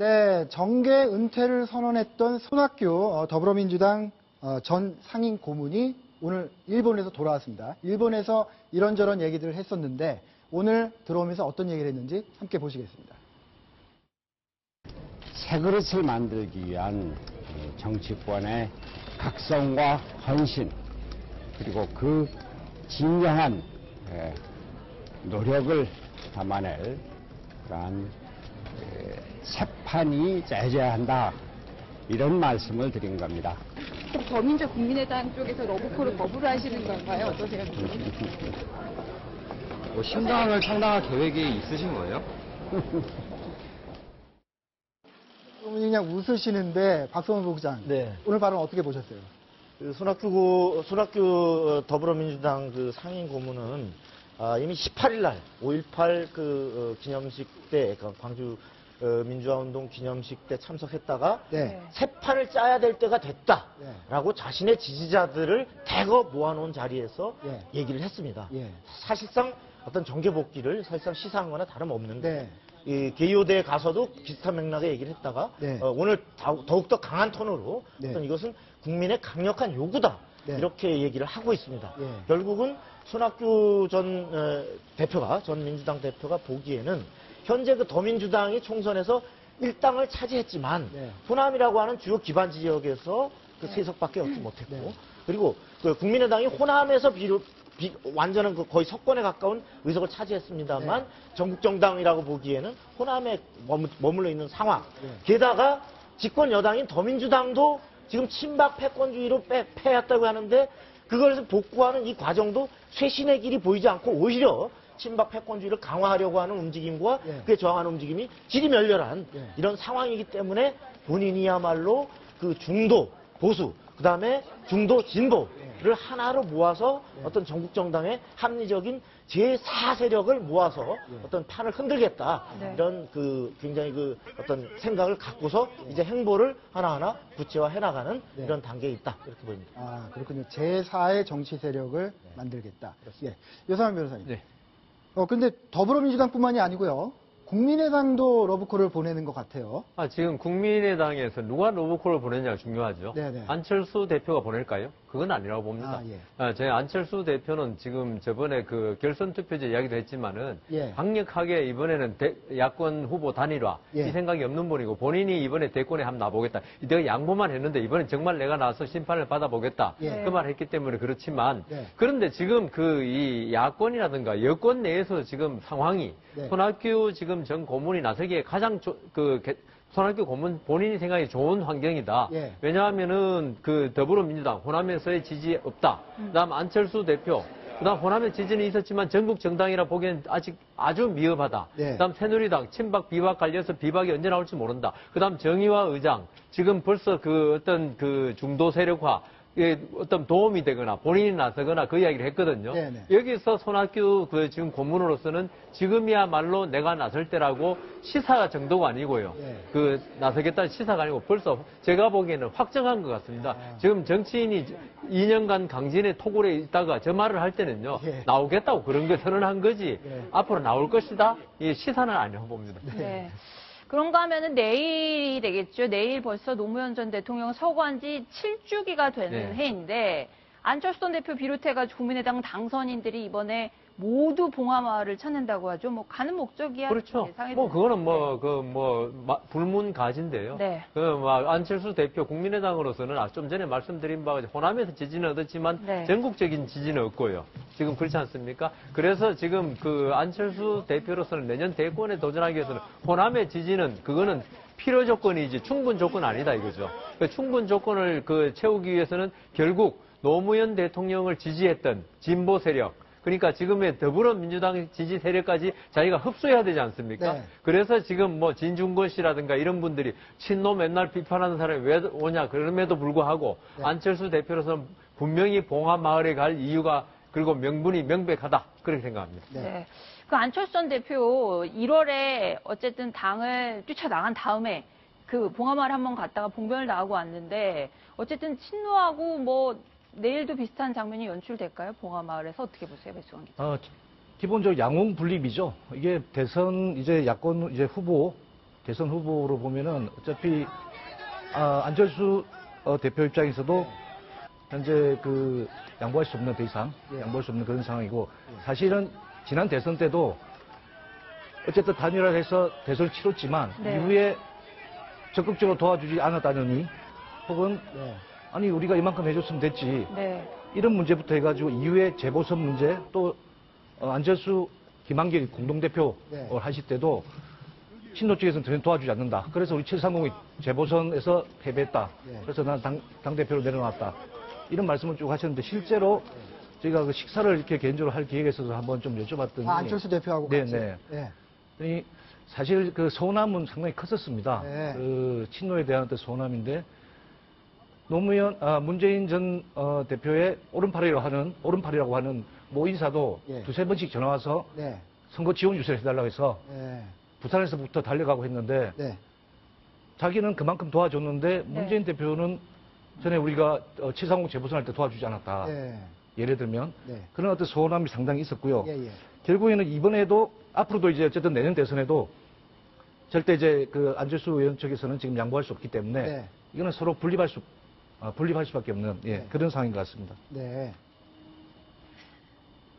네, 정계 은퇴를 선언했던 손학규 더불어민주당 전 상임 고문이 오늘 일본에서 돌아왔습니다. 일본에서 이런저런 얘기들을 했었는데 오늘 들어오면서 어떤 얘기를 했는지 함께 보시겠습니다. 새 그릇을 만들기 위한 정치권의 각성과 헌신, 그리고 그 진정한 노력을 담아낼 그러한 새판이 짜여져야 한다, 이런 말씀을 드린 겁니다. 더민주 국민의당 쪽에서 러브콜을 거부를 하시는 건가요? 어떠세요? 뭐 신당을 창당할 계획이 있으신 거예요? 그냥 웃으시는데 박성원 부국장, 네. 오늘 발언 어떻게 보셨어요? 손학규 더불어민주당 그 상임 고문은 이미 18일 날 5.18 기념식 때, 광주 민주화운동 기념식 때 참석했다가 네. 새 판을 짜야 될 때가 됐다라고 네. 자신의 지지자들을 대거 모아놓은 자리에서 네. 얘기를 했습니다. 예. 사실상 어떤 정계 복귀를 사실상 시사한 거나 다름없는데 네. 이 개요대에 가서도 비슷한 맥락의 얘기를 했다가 네. 오늘 더욱더 강한 톤으로 네. 어떤 이것은 국민의 강력한 요구다, 네. 이렇게 얘기를 하고 있습니다. 예. 결국은 손학규 전 대표가, 전 민주당 대표가 보기에는 현재 그 더민주당이 총선에서 1당을 차지했지만 네. 호남이라고 하는 주요 기반 지역에서 그 3석밖에 얻지 못했고, 네. 그리고 그 국민의당이 호남에서 완전한 거의 석권에 가까운 의석을 차지했습니다만 네. 전국정당이라고 보기에는 호남에 머물러 있는 상황. 네. 게다가 집권 여당인 더민주당도 지금 친박 패권주의로 패했다고 하는데 그걸 복구하는 이 과정도 쇄신의 길이 보이지 않고 오히려 친박 패권주의를 강화하려고 하는 움직임과 네. 그에 저항하는 움직임이 질이 멸렬한 네. 이런 상황이기 때문에 본인이야말로 그 중도 보수, 그 다음에 중도 진보를 하나로 모아서 어떤 전국정당의 합리적인 제4세력을 모아서 어떤 판을 흔들겠다. 네. 이런 굉장히 어떤 생각을 갖고서 이제 행보를 하나하나 구체화해 나가는 네. 이런 단계에 있다. 이렇게 보입니다. 아, 그렇군요. 제4의 정치 세력을 만들겠다. 예. 여상한 변호사님. 네. 근데 더불어민주당뿐만이 아니고요. 국민의당도 러브콜을 보내는 것 같아요. 지금 국민의당에서 누가 러브콜을 보냈냐가 중요하죠. 네네. 안철수 대표가 보낼까요? 그건 아니라고 봅니다. 저희 안철수 대표는 지금 저번에 그 결선 투표제 이야기도 했지만은 예. 강력하게 이번에는 야권 후보 단일화 예. 이 생각이 없는 분이고 본인이 이번에 대권에 한번 나보겠다. 내가 양보만 했는데 이번엔 정말 내가 나서 심판을 받아보겠다. 예. 그 말 했기 때문에 그렇지만 네. 그런데 지금 이 야권이라든가 여권 내에서 지금 상황이 네. 손학규 지금 전 고문이 나서기에 가장 손학규 고문 본인이 생각이 좋은 환경이다. 예. 왜냐하면은 더불어민주당 호남에서의 지지 없다. 그다음 안철수 대표. 그다음 호남의 지지는 있었지만 전국 정당이라 보기엔 아직 아주 미흡하다. 네. 그다음 새누리당 친박 비박 갈려서 비박이 언제 나올지 모른다. 그다음 정의화 의장 지금 벌써 어떤 중도 세력화 어떤 도움이 되거나 본인이 나서거나 그 이야기를 했거든요. 네네. 여기서 손학규 지금 고문으로서는 지금이야말로 내가 나설 때라고 시사 정도가 아니고요. 네. 나서겠다는 시사가 아니고 벌써 제가 보기에는 확정한 것 같습니다. 지금 정치인이 2년간 강진의 토굴에 있다가 저 말을 할 때는요. 예. 나오겠다고 그런 거 선언한 거지. 예. 앞으로 나올 것이다. 이 시사는 아니라고 봅니다. 네. 그런가 하면은 내일이 되겠죠. 내일 벌써 노무현 전 대통령 서거한 지 7주기가 되는 네. 해인데 안철수 전 대표 비롯해가지고 국민의당 당선인들이 이번에 모두 봉하마을을 찾는다고 하죠. 뭐 가는 목적이야. 그렇죠. 그거는 불문가진데요. 네. 안철수 대표 국민의당으로서는 좀 전에 말씀드린 바가 호남에서 지지는 얻었지만 네. 전국적인 지지는 없고요. 지금 그렇지 않습니까? 그래서 지금 안철수 대표로서는 내년 대권에 도전하기 위해서는 호남의 지지는 그거는 필요 조건이지 충분 조건 아니다 이거죠. 충분 조건을 채우기 위해서는 결국 노무현 대통령을 지지했던 진보 세력, 그러니까 지금의 더불어민주당 지지 세력까지 자기가 흡수해야 되지 않습니까? 네. 그래서 지금 진중권 씨라든가 이런 분들이 친노 맨날 비판하는 사람이 왜 오냐 그럼에도 불구하고 네. 안철수 대표로서는 분명히 봉하마을에 갈 이유가 그리고 명분이 명백하다 그렇게 생각합니다. 네. 그 안철수 전 대표 1월에 어쨌든 당을 뛰쳐나간 다음에 봉하마을 한번 갔다가 봉변을 나가고 왔는데 어쨌든 친노하고 내일도 비슷한 장면이 연출될까요? 봉하마을에서 어떻게 보세요, 배수원 기자? 기본적으로 양홍 분립이죠. 이게 대선 이제 야권 후보 대선 후보로 보면은 어차피 안철수 대표 입장에서도 현재 그 양보할 수 없는 더 이상 양보할 수 없는 그런 상황이고 사실은 지난 대선 때도 어쨌든 단일화해서 대선을 치렀지만 네. 이후에 적극적으로 도와주지 않았다느니 혹은 네. 아니 우리가 이만큼 해줬으면 됐지 네. 이런 문제부터 해가지고 이후에 재보선 문제 또 안철수 김한길 공동대표 네. 하실 때도 친노 쪽에서는 전혀 도와주지 않는다. 그래서 우리 730이 재보선에서 패배했다. 네. 그래서 난 당대표로 내려놨다. 이런 말씀을 쭉 하셨는데 실제로 저희가 그 식사를 이렇게 개인적으로 할 기회가 있어서 한번 좀 여쭤봤더니 안철수 대표하고 같이. 네네. 네. 그랬더니 사실 그 서운함은 상당히 컸었습니다. 네. 그 친노에 대한 서운함인데 노무현 문재인 전 대표의 오른팔이라고 하는 모 인사도 예. 두세 번씩 전화 와서 네. 선거 지원 유세를 해달라고 해서 네. 부산에서부터 달려가고 했는데 네. 자기는 그만큼 도와줬는데 문재인 대표는 전에 우리가 730 재보선할 때 도와주지 않았다. 네. 예를 들면 네. 그런 어떤 서운함이 상당히 있었고요. 예, 예. 결국에는 이번에도 앞으로도 이제 어쨌든 내년 대선에도 절대 이제 그 안철수 의원 측에서는 지금 양보할 수 없기 때문에 네. 이거는 서로 분립할 수밖에 없는 네. 그런 상황인 것 같습니다. 네.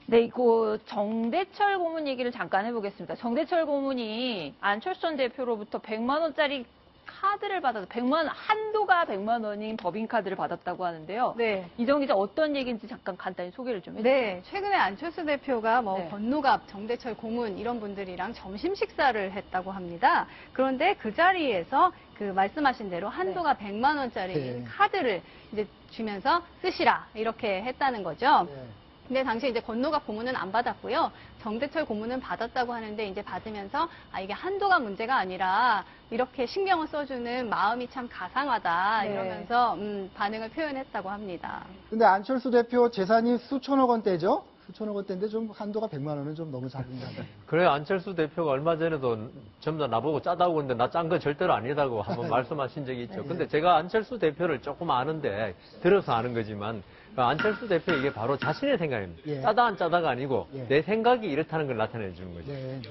네, 이거 정대철 고문 얘기를 잠깐 해보겠습니다. 정대철 고문이 안철수 전 대표로부터 100만 원짜리 카드를 받아서 한도가 100만 원인 법인카드를 받았다고 하는데요. 네. 이정 기자 어떤 얘기인지 잠깐 간단히 소개를 좀 해주세요. 네, 최근에 안철수 대표가 네. 권노갑, 정대철 고문 이런 분들이랑 점심 식사를 했다고 합니다. 그런데 그 자리에서 그 말씀하신 대로 한도가 100만 원짜리 네. 카드를 이제 주면서 쓰시라 이렇게 했다는 거죠. 네. 근데 당시 이제 권노갑 고문은 안 받았고요. 정대철 고문은 받았다고 하는데 이제 받으면서 이게 한도가 문제가 아니라 이렇게 신경을 써주는 마음이 참 가상하다 네. 이러면서 반응을 표현했다고 합니다. 근데 안철수 대표 재산이 수천억 원대죠? 수천억 원대인데 좀 한도가 100만 원은 좀 너무 작은가 봐요. 그래 안철수 대표가 얼마 전에도 전부 다 나보고 짜다고 했는데 나 짠 거 절대로 아니다고 한번 말씀하신 적이 있죠. 근데 제가 안철수 대표를 조금 아는데 들어서 아는 거지만 안철수 대표 이게 바로 자신의 생각입니다. 예. 짜다 안 짜다가 아니고 예. 내 생각이 이렇다는 걸 나타내 주는 거죠. 네.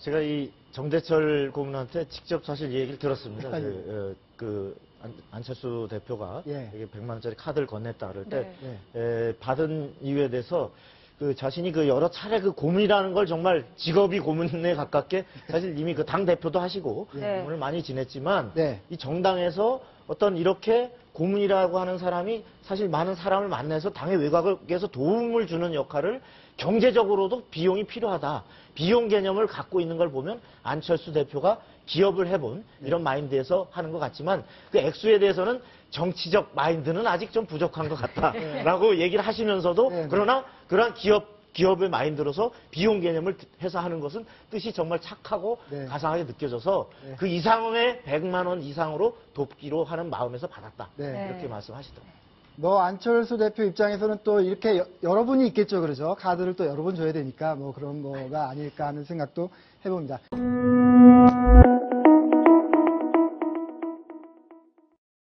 제가 이 정대철 고문한테 직접 사실 이 얘기를 들었습니다. 아, 안철수 대표가 예. 이게 100만 원짜리 카드를 건넸다 그럴 때 네. 받은 이유에 대해서 자신이 여러 차례 고문이라는 걸 정말 직업이 고문에 가깝게 사실 이미 당 대표도 하시고 네. 고문을 많이 지냈지만 네. 이 정당에서 어떤 이렇게 고문이라고 하는 사람이 사실 많은 사람을 만나서 당의 외곽에서 도움을 주는 역할을 경제적으로도 비용이 필요하다. 비용 개념을 갖고 있는 걸 보면 안철수 대표가 기업을 해본 이런 마인드에서 하는 것 같지만 그 액수에 대해서는 정치적 마인드는 아직 좀 부족한 것 같다라고 얘기를 하시면서도 네. 그러나 그러한 기업의 마인드로서 비용 개념을 해서 하는 것은 뜻이 정말 착하고 네. 가상하게 느껴져서 네. 그 이상의 100만 원 이상으로 돕기로 하는 마음에서 받았다. 네. 이렇게 말씀하시더라고요. 뭐 안철수 대표 입장에서는 또 이렇게 여러 분이 있겠죠, 그러죠. 카드를 또 여러 번 줘야 되니까 뭐 그런 거가 아닐까 하는 생각도 해봅니다.